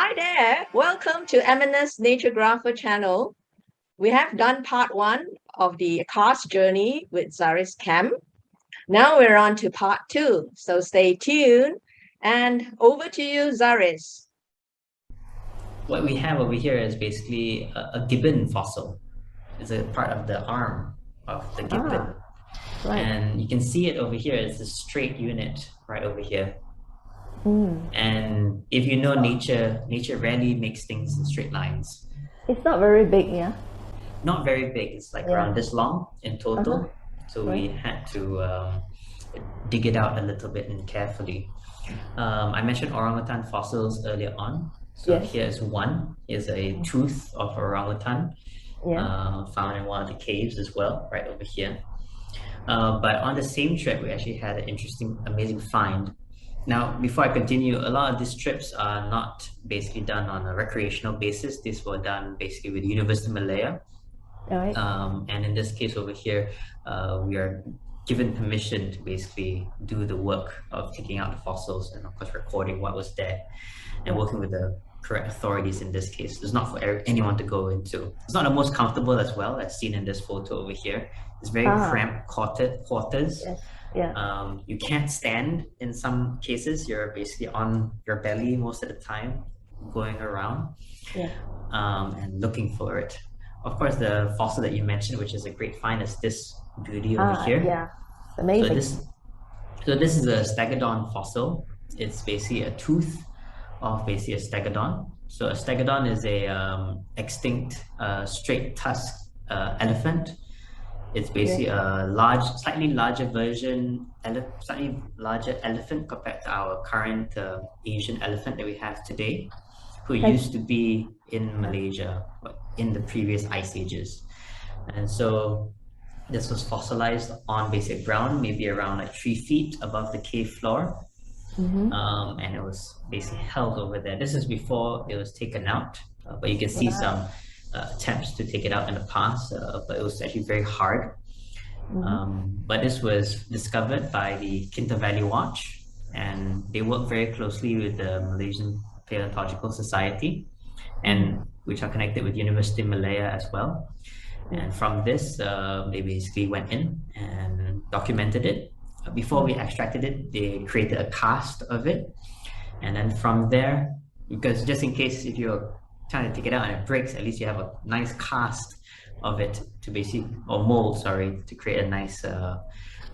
Hi there, welcome to MNS Naturegrapher channel. We have done part 1 of the karst journey with Zarris Kem. Now we're on to part 2, so stay tuned. And over to you, Zarris. What we have over here is basically a gibbon fossil. It's a part of the arm of the gibbon. Right. And you can see it over here. It's a straight unit right over here. And if you know nature rarely makes things in straight lines. It's not very big, yeah? Not very big. It's like around this long in total. So we had to dig it out a little bit and carefully. I mentioned orangutan fossils earlier on. So here's one. Here's a tooth of orangutan found in one of the caves as well, right over here. But on the same trip, we actually had an interesting, amazing find. Now, before I continue, a lot of these trips are not basically done on a recreational basis. These were done basically with University of Malaya. Right. And in this case over here, we are given permission to basically do the work of taking out the fossils and of course recording what was there and working with the correct authorities in this case. It's not for anyone to go into. It's not the most comfortable as well, as seen in this photo over here. It's very cramped quarters. Yes. Yeah. You can't stand in some cases. You're basically on your belly most of the time, going around and looking for it. Of course, the fossil that you mentioned, which is a great find, is this beauty over here. Yeah, amazing. So this is a Stegadon fossil. It's basically a tooth of basically a Stegadon. So a Stegadon is a extinct straight tusk elephant. It's basically a slightly larger version, slightly larger elephant compared to our current Asian elephant that we have today, who used to be in Malaysia in the previous ice ages. And so this was fossilized on basic ground, maybe around like 3 feet above the cave floor. And it was basically held over there. This is before it was taken out, but you can see some attempts to take it out in the past, but it was actually very hard. But this was discovered by the Kinta Valley Watch, and they work very closely with the Malaysian Paleontological Society, and which are connected with University of Malaya as well. And from this, they basically went in and documented it. Before we extracted it, they created a karst of it. And then from there, because just in case if you're trying to take it out and it breaks, at least you have a nice karst of it to basically, or mold, sorry, to create a nice a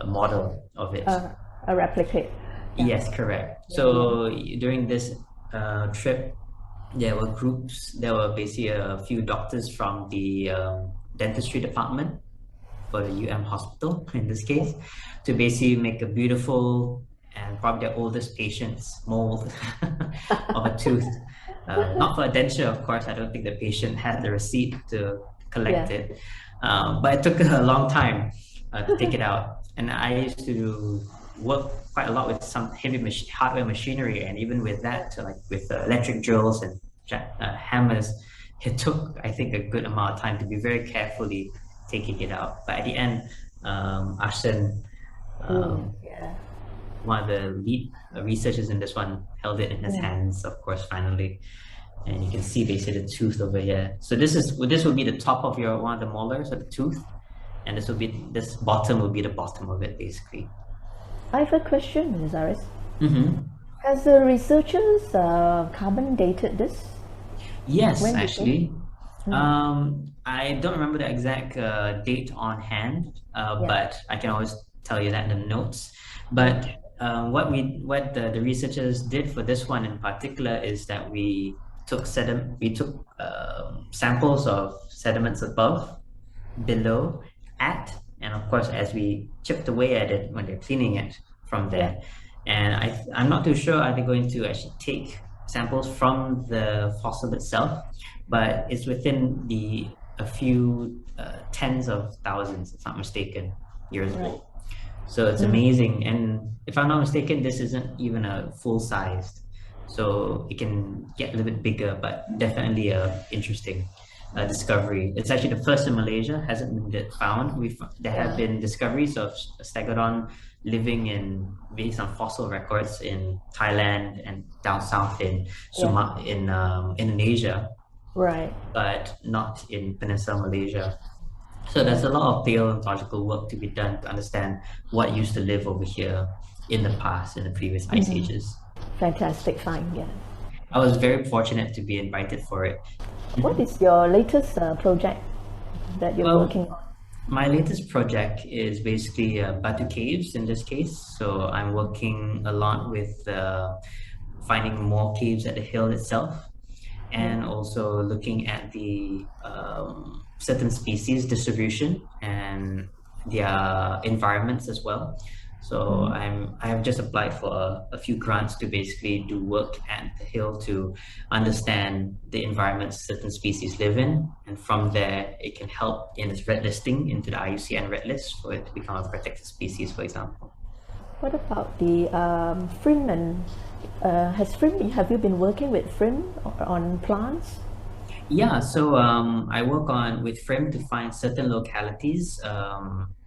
model of it. A replicate. Yes, correct. So during this trip, there were basically a few doctors from the dentistry department for the hospital in this case, to basically make a beautiful and probably the oldest patient's mold of a tooth. Not for a denture, of course. I don't think the patient had the receipt to collect it, but it took a long time to take it out. And I used to work quite a lot with some heavy hardware machinery, and even with that, like with electric drills and hammers, it took, I think, a good amount of time to be very carefully taking it out. But at the end, Ashen, one of the lead researchers in this one, held it in his hands, of course, finally. And you can see basically the tooth over here. So this will be the top of one of the molars of the tooth, and this bottom will be the bottom of it, basically. I have a question, Zarris. Has the researchers carbon dated this? Yes, actually. I don't remember the exact date on hand, but I can always tell you that in the notes. But what the researchers did for this one in particular is that we took samples of sediments above, below, at, and of course as we chipped away at it when they're cleaning it from there. And I'm not too sure are they going to actually take samples from the fossil itself, but it's within a few tens of thousands, if not mistaken, years old. So it's amazing. And if I'm not mistaken, this isn't even a full-sized, so it can get a little bit bigger, but definitely interesting. discovery. It's actually the first in Malaysia, hasn't been found. There have been discoveries of Stegadon living based on fossil records in Thailand and down south in Indonesia, right? But not in Peninsula Malaysia. So there's a lot of paleontological work to be done to understand what used to live over here in the past, in the previous ice ages. Fantastic find, yeah. I was very fortunate to be invited for it. What is your latest project that you're working on? My latest project is basically Batu Caves in this case. So I'm working a lot with finding more caves at the hill itself, and also looking at the certain species distribution and their environments as well. So I have just applied for a few grants to basically do work at the hill to understand the environments certain species live in, and from there it can help in its red listing into the IUCN red list for it to become a protected species, for example. What about the FRIM and have you been working with FRIM on plants? Yeah, so I work with FRIM to find certain localities.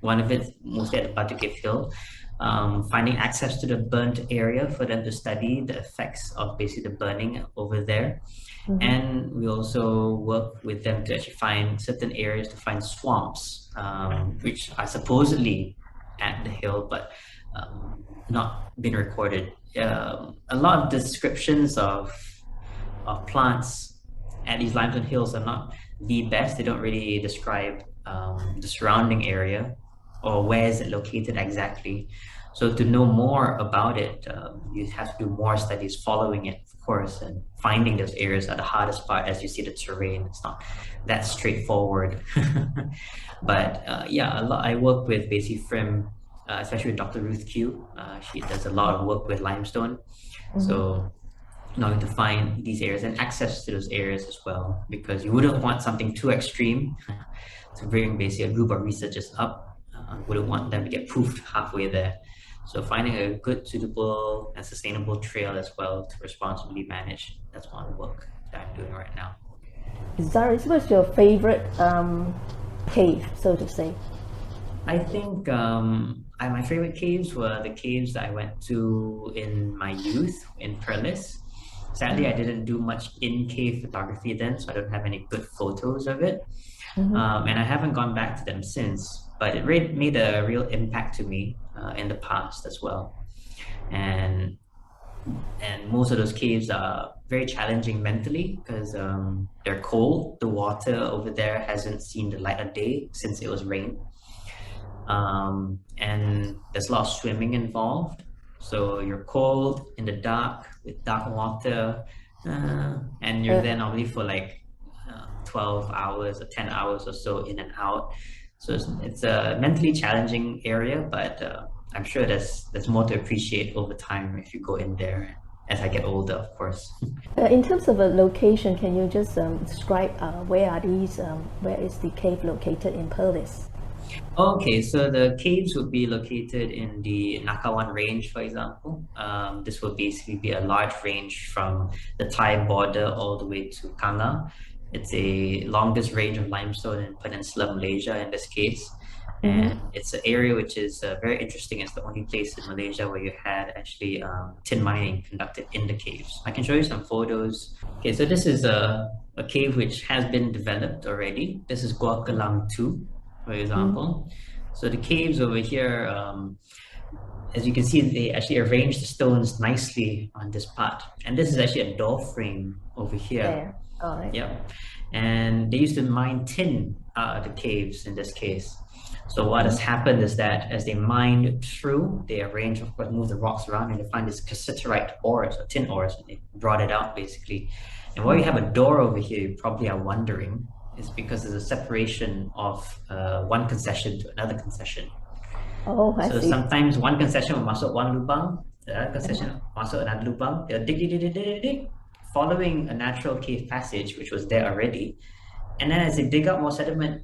One of it mostly at the Batu Cave Hill, finding access to the burnt area for them to study the effects of basically the burning over there. And we also work with them to actually find certain areas to find swamps, which are supposedly at the hill, but not been recorded. A lot of descriptions of plants at these limestone hills are not the best. They don't really describe the surrounding area or where is it located exactly. So to know more about it, you have to do more studies following it, of course, and finding those areas are the hardest part. As you see the terrain, it's not that straightforward. But I work with basically FRIM, especially with Dr. Ruth Q. She does a lot of work with limestone. So in order to find these areas and access to those areas as well, because you wouldn't want something too extreme to bring basically a group of researchers up. Wouldn't want them to get proofed halfway there. So finding a good, suitable and sustainable trail as well to responsibly manage, that's one work that I'm doing right now. Zarris, what's your favorite cave, so to say? I think my favorite caves were the caves that I went to in my youth in Perlis. Sadly, I didn't do much in-cave photography then, so I don't have any good photos of it. And I haven't gone back to them since, but it made a real impact to me in the past as well. And most of those caves are very challenging mentally because they're cold. The water over there hasn't seen the light of day since it was rain. And there's a lot of swimming involved. So you're cold in the dark with dark water, and you're there normally for like 12 hours or 10 hours or so in and out. So it's a mentally challenging area, but I'm sure there's more to appreciate over time if you go in there as I get older, of course. In terms of a location, can you just describe where is the cave located in Perlis? Okay, so the caves would be located in the Nakawan range, for example. This will basically be a large range from the Thai border all the way to Kanga. It's a longest range of limestone in Peninsula Malaysia in this case. And it's an area which is very interesting. It's the only place in Malaysia where you had actually tin mining conducted in the caves. I can show you some photos. Okay, so this is a cave which has been developed already. This is Gua Kelam 2. For example. So the caves over here, as you can see, they actually arranged the stones nicely on this part. And this is actually a door frame over here. There. All right. Yep. And they used to mine tin out of the caves in this case. So what has happened is that as they mined through, they arranged, of course, move the rocks around, and they find this cassiterite ores or tin ores, and they brought it out basically. And while you have a door over here, you probably are wondering, is because there's a separation of one concession to another concession. Oh, I see. So sometimes one concession will masuk one lubang, the other concession masuk another lubang. They'll dig, following a natural cave passage, which was there already. And then as they dig up more sediment,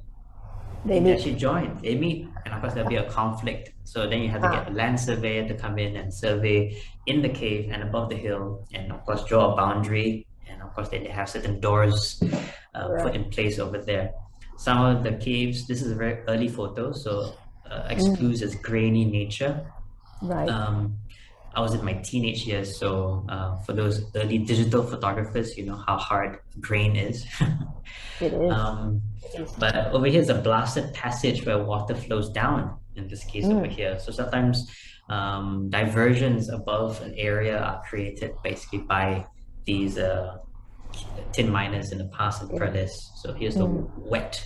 they actually join, they meet, and of course there'll be a conflict. So then you have to get the land surveyor to come in and survey in the cave and above the hill, and of course draw a boundary and of course they have certain doors put in place over there. Some of the caves, this is a very early photo, so excludes its grainy nature. Right. I was in my teenage years, so for those early digital photographers, you know how hard grain is. It is. But over here is a blasted passage where water flows down, in this case over here. So sometimes diversions above an area are created basically by these tin miners in the past and previous. So here's the wet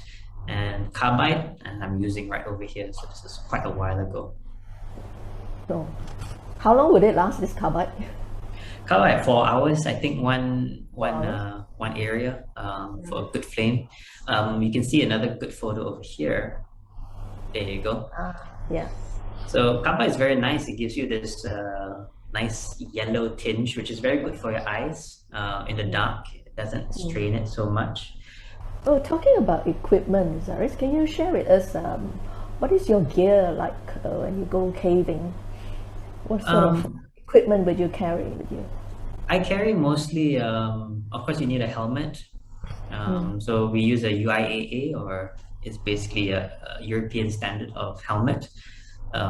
and carbide, and I'm using right over here. So this is quite a while ago. So how long would it last, this carbide? Carbide 4 hours, I think one area for a good flame. You can see another good photo over here. There you go. Yeah. So carbide is very nice. It gives you this nice yellow tinge, which is very good for your eyes in the dark. It doesn't strain it so much. Oh, talking about equipment, Zarris, can you share with us what is your gear like when you go caving? What sort of equipment would you carry with you? I carry mostly, of course, you need a helmet. So we use a UIAA, or it's basically a European standard of helmet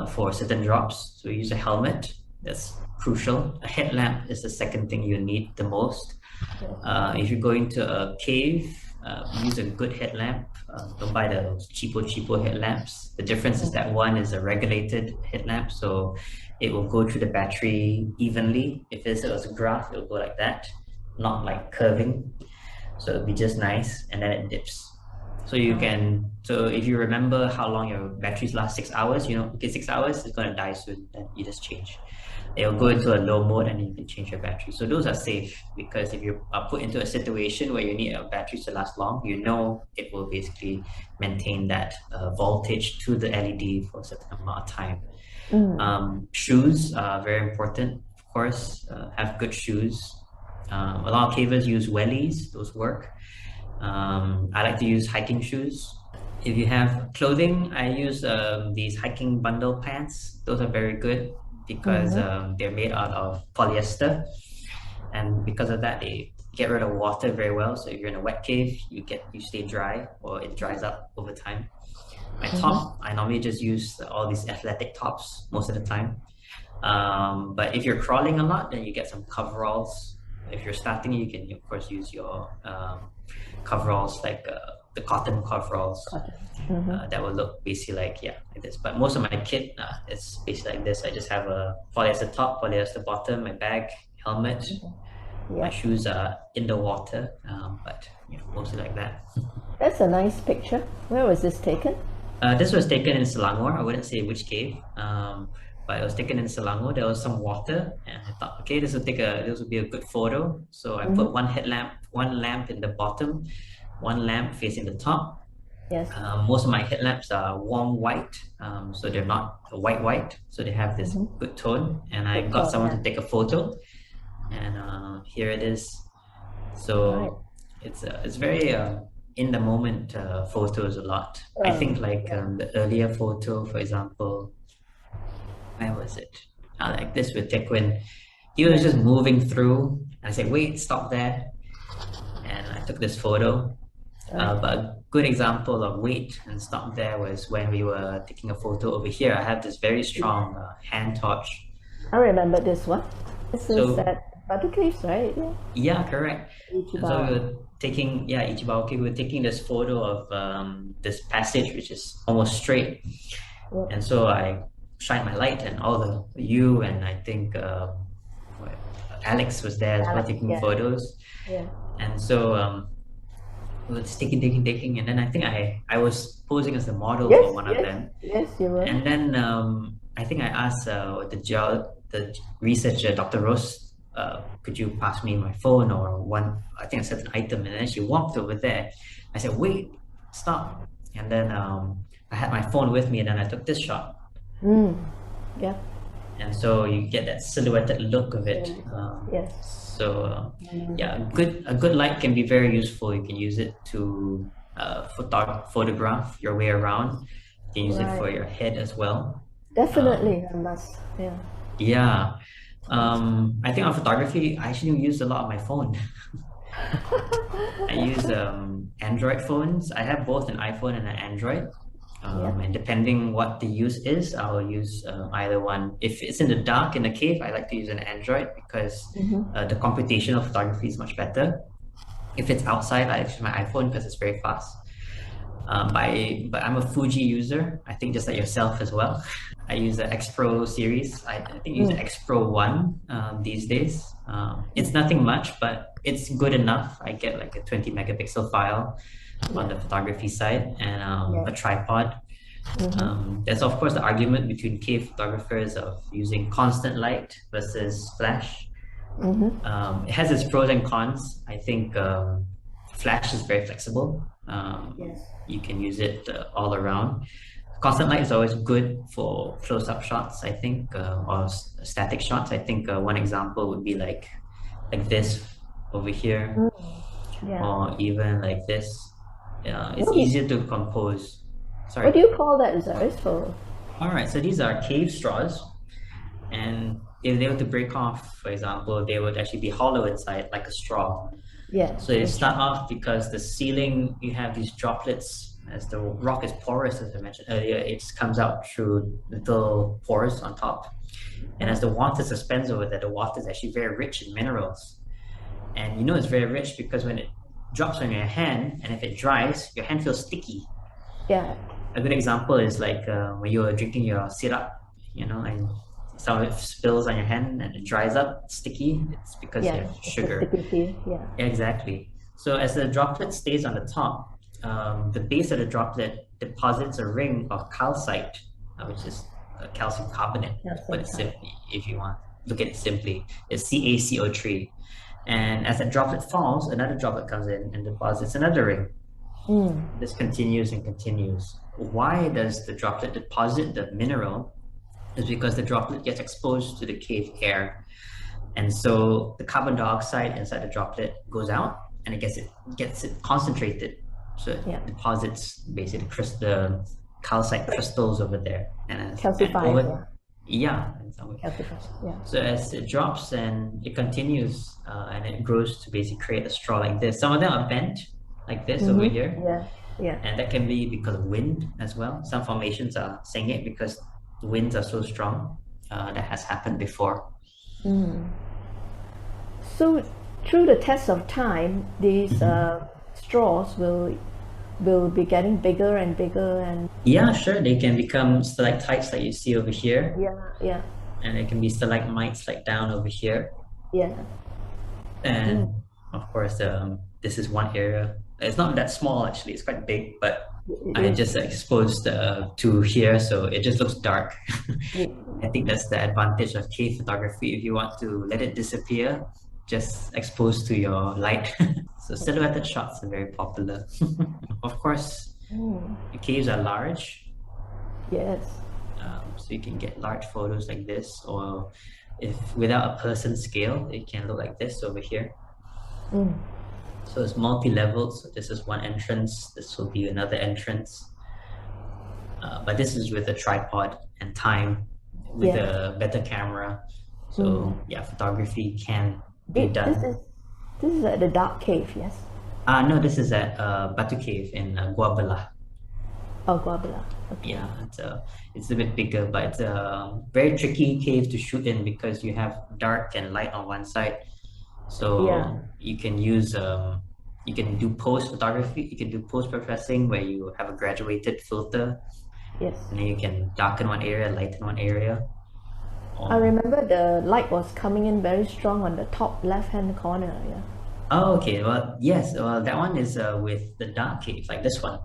for certain drops. So we use a helmet. That's crucial. A headlamp is the second thing you need the most. If you go into a cave, use a good headlamp. Don't buy those cheapo headlamps. The difference is that one is a regulated headlamp, so it will go through the battery evenly. If this was a graph, it will go like that, not like curving. So it'll be just nice, and then it dips. So you can, so if you remember how long your batteries last, 6 hours, you know, okay, 6 hours, it's gonna die soon, then you just change. It'll go into a low mode and then you can change your battery. So those are safe, because if you are put into a situation where you need a battery to last long, you know it will basically maintain that voltage to the LED for a certain amount of time. Shoes are very important, of course. Have good shoes. A lot of cavers use wellies, those work. I like to use hiking shoes. If you have clothing, I use these hiking bundle pants. Those are very good because they're made out of polyester, and because of that they get rid of water very well. So if you're in a wet cave, you stay dry, or it dries up over time. My top, I normally just use all these athletic tops most of the time. But if you're crawling a lot, then you get some coveralls. If you're starting, you can of course use your coveralls, like the cotton coveralls. That will look basically like this. But most of my kit is basically like this. I just have a polyester top, polyester bottom, my bag, helmet. My shoes are in the water, but mostly like that. That's a nice picture. Where was this taken? This was taken in Selangor. I wouldn't say which cave, but it was taken in Selangor. There was some water, and I thought, okay, this will be a good photo. So I put one lamp in the bottom, one lamp facing the top. Yes. Most of my headlamps are warm white, so they're not white, so they have this good tone. And I got someone to take a photo, and here it is. So it's very in the moment photos a lot. I think like the earlier photo, for example, where was it? Like this with Tequin, he was just moving through. I said, wait, stop there, and I took this photo. But a good example of wait and stop there was when we were taking a photo over here. I have this very strong hand torch. I remember this one. This is at Batu Caves, right? Yeah, correct. And so we were taking, Ichibao Cave, we were taking this photo of this passage, which is almost straight. And so I shined my light, and all the you and I think Alex was there as well, taking photos. And so we were just taking, and then I think I was posing as the model for one of them. Yes, you were. And then I think I asked the researcher, Dr. Rose, could you pass me my phone or I think I said an item, and then she walked over there. I said, wait, stop. And then I had my phone with me, and then I took this shot. Yeah. And so you get that silhouetted look of it. So a good light can be very useful. You can use it to photograph your way around. You can use it for your head as well. Definitely, I must. I think on photography, I actually use a lot of my phone. I use Android phones. I have both an iPhone and an Android. And depending what the use is, I'll use either one. If it's in the dark in the cave, I like to use an Android because the computational photography is much better. If it's outside, I use my iPhone because it's very fast. But I'm a Fuji user, I think just like yourself as well. I use the X Pro series. I think I use the X Pro 1 these days. It's nothing much, but it's good enough. I get like a 20 megapixel file on the photography side and a tripod. There's of course the argument between cave photographers of using constant light versus flash. It has its pros and cons. I think flash is very flexible. You can use it all around. Constant light is always good for close-up shots, I think, or static shots. I think one example would be like this over here, or even like this. It's easier to compose. Sorry. What do you call that, Zarris? All right, so these are cave straws, and if they were to break off, for example, they would actually be hollow inside, like a straw. So they start off because the ceiling, you have these droplets. As the rock is porous, as I mentioned earlier, it comes out through little pores on top. And as the water suspends over there, the water is actually very rich in minerals. And you know it's very rich because when it drops on your hand, and if it dries, your hand feels sticky. A good example is like when you're drinking your syrup, you know, and some of it spills on your hand and it dries up, sticky. It's because you have sugar. Exactly. So as the droplet stays on the top, the base of the droplet deposits a ring of calcite, which is calcium carbonate. But it's simply, if you want to look at it simply, it's CaCO3. And as that droplet falls, another droplet comes in and deposits another ring. This continues and continues. Why does the droplet deposit the mineral? Is because the droplet gets exposed to the cave air. And so the carbon dioxide inside the droplet goes out and it gets it concentrated. So it deposits basically the calcite crystals over there. And calcified. So as it drops and it continues and it grows to basically create a straw like this. Some of them are bent like this over here. And that can be because of wind as well. Some formations are saying it because the winds are so strong. That has happened before. So through the test of time, these straws will be getting bigger and bigger and sure, they can become stalactites like you see over here, and they can be stalagmites like down over here, and of course this is one area. It's not that small actually, it's quite big, but I just exposed to here, so it just looks dark. I think that's the advantage of cave photography. If you want to let it disappear, just exposed to your light. So silhouetted shots are very popular. Of course, the caves are large. So you can get large photos like this, or if without a person scale, it can look like this over here. So it's multi-leveled. So this is one entrance. This will be another entrance. But this is with a tripod and time, with a better camera. So photography can be done. This is at the dark cave, yes? No, this is at Batu Cave in Gua Belah. Oh, Gua Belah. Yeah, it's a bit bigger, but it's a very tricky cave to shoot in because you have dark and light on one side. So you can use, you can do post photography, you can do post processing where you have a graduated filter. And then you can darken one area, lighten one area. I remember the light was coming in very strong on the top left-hand corner. Oh, okay. Well, yes. Well, that one is with the dark cave, like this one.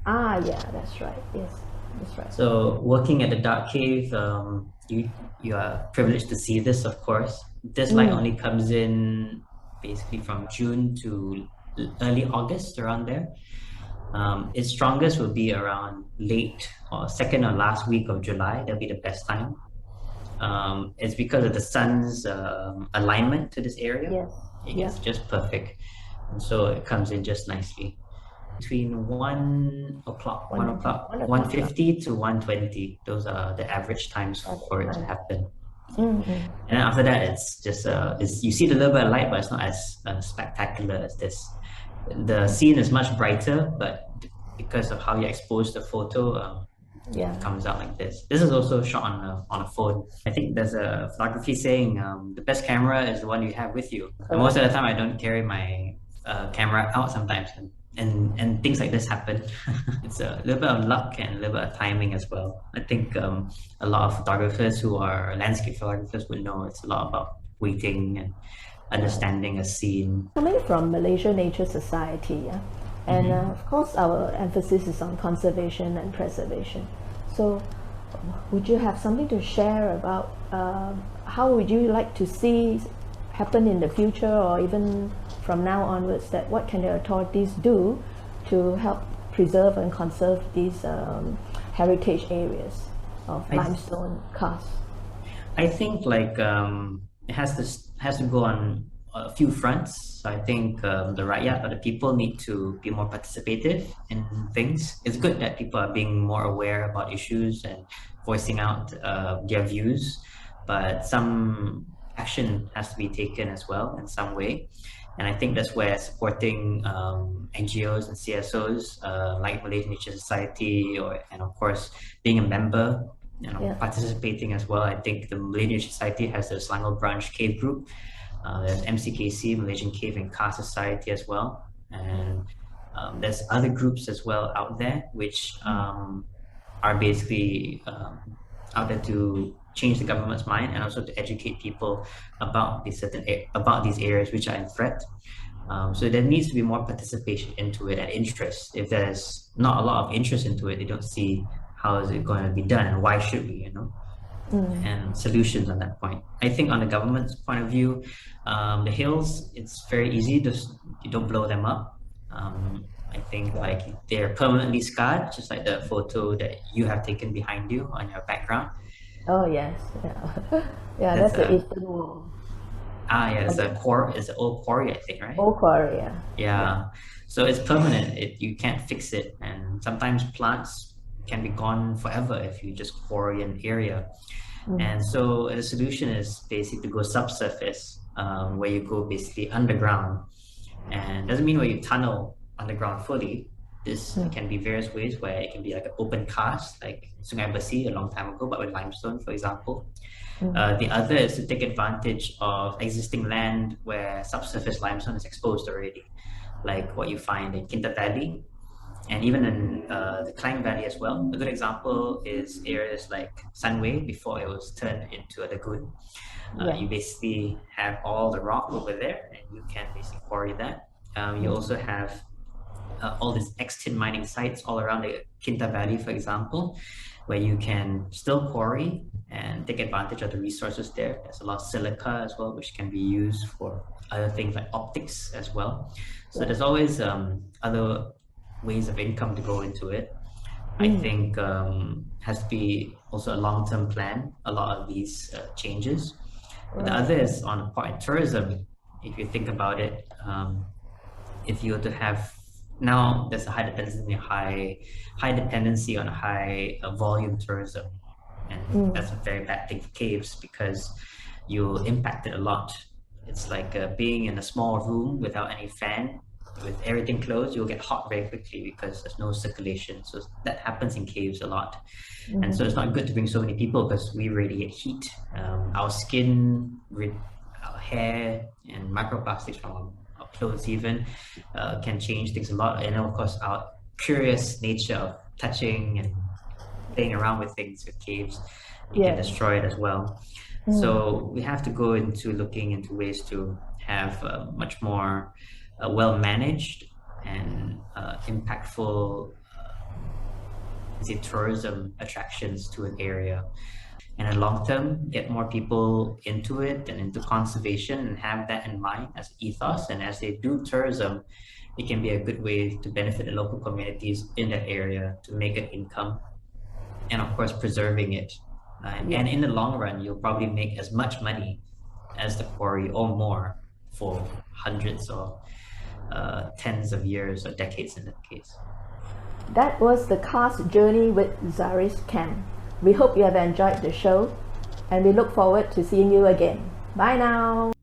That's right. Yes, that's right. So working at the dark cave, you are privileged to see this, of course. This light only comes in basically from June to early August, around there. Its strongest will be around late or second or last week of July. That'll be the best time. It's because of the sun's alignment to this area. It's just perfect, and so it comes in just nicely. Between 1 o'clock, 1:50 to 1:20. Those are the average times for it to happen. Mm-hmm. And then after that, it's just you see the little bit of light, but it's not as spectacular as this. The scene is much brighter, but because of how you expose the photo, it comes out like this. This is also shot on a phone. I think there's a photography saying the best camera is the one you have with you. And most of the time, I don't carry my camera out sometimes, and things like this happen. It's a little bit of luck and a little bit of timing as well. I think a lot of photographers who are landscape photographers would know it's a lot about waiting and understanding a scene. Coming from Malaysia Nature Society, yeah? And of course our emphasis is on conservation and preservation. So would you have something to share about how would you like to see happen in the future, or even from now onwards, that what can the authorities do to help preserve and conserve these heritage areas of limestone karst? I think like it has to go on a few fronts. So I think the rakyat or the people need to be more participative in things. It's good that people are being more aware about issues and voicing out their views, but some action has to be taken as well in some way. And I think that's where supporting NGOs and CSOs like Malaysian Nature Society, and of course being a member, participating as well. I think the Malaysian Nature Society has the Songo branch cave group. There's MCKC, Malaysian Cave and Karst Society as well. And there's other groups as well out there which are basically out there to change the government's mind and also to educate people about these areas which are in threat. So there needs to be more participation into it and interest. If there's not a lot of interest into it, they don't see how is it going to be done and why should we, and solutions on that point. I think on the government's point of view, the hills, it's very easy, you don't blow them up. I think like they're permanently scarred, just like the photo that you have taken behind you on your background. Oh yes, yeah, that's the eastern wall. It's an old quarry, I think, right? Old quarry, yeah. Yeah, so it's permanent. You can't fix it, and sometimes plants can be gone forever if you just quarry an area. And so the solution is basically to go subsurface, where you go basically underground, and doesn't mean where you tunnel underground fully. This can be various ways, where it can be like an open karst, like Sungai Besi a long time ago, but with limestone, for example. The other is to take advantage of existing land where subsurface limestone is exposed already, like what you find in Kinta Valley, and even in the Klang Valley as well. A good example is areas like Sunway before it was turned into a lagoon. You basically have all the rock over there, and you can basically quarry that. You also have all these ex-tin mining sites all around the Kinta Valley, for example, where you can still quarry and take advantage of the resources there. There's a lot of silica as well, which can be used for other things like optics as well. So there's always other ways of income to go into it. I think has to be also a long-term plan, a lot of these changes. The other is on the part of tourism. If you think about it, if you were to have, now there's a high dependency on high volume tourism, and that's a very bad thing for caves because you impact it a lot. It's like being in a small room without any fan, with everything closed. You'll get hot very quickly because there's no circulation. So that happens in caves a lot. And so it's not good to bring so many people because we radiate heat. Our skin, our hair, and microplastics from our clothes even can change things a lot. And of course, our curious nature of touching and playing around with things with caves, you can destroy it as well. So we have to go into looking into ways to have much more well-managed and impactful tourism attractions to an area. And in long term, get more people into it and into conservation, and have that in mind as ethos. And as they do tourism, it can be a good way to benefit the local communities in that area, to make an income, and of course preserving it. And in the long run, you'll probably make as much money as the quarry or more for hundreds or tens of years or decades in that case. That was the karst journey with Zarris Kem. We hope you have enjoyed the show. and we look forward to seeing you again. Bye now.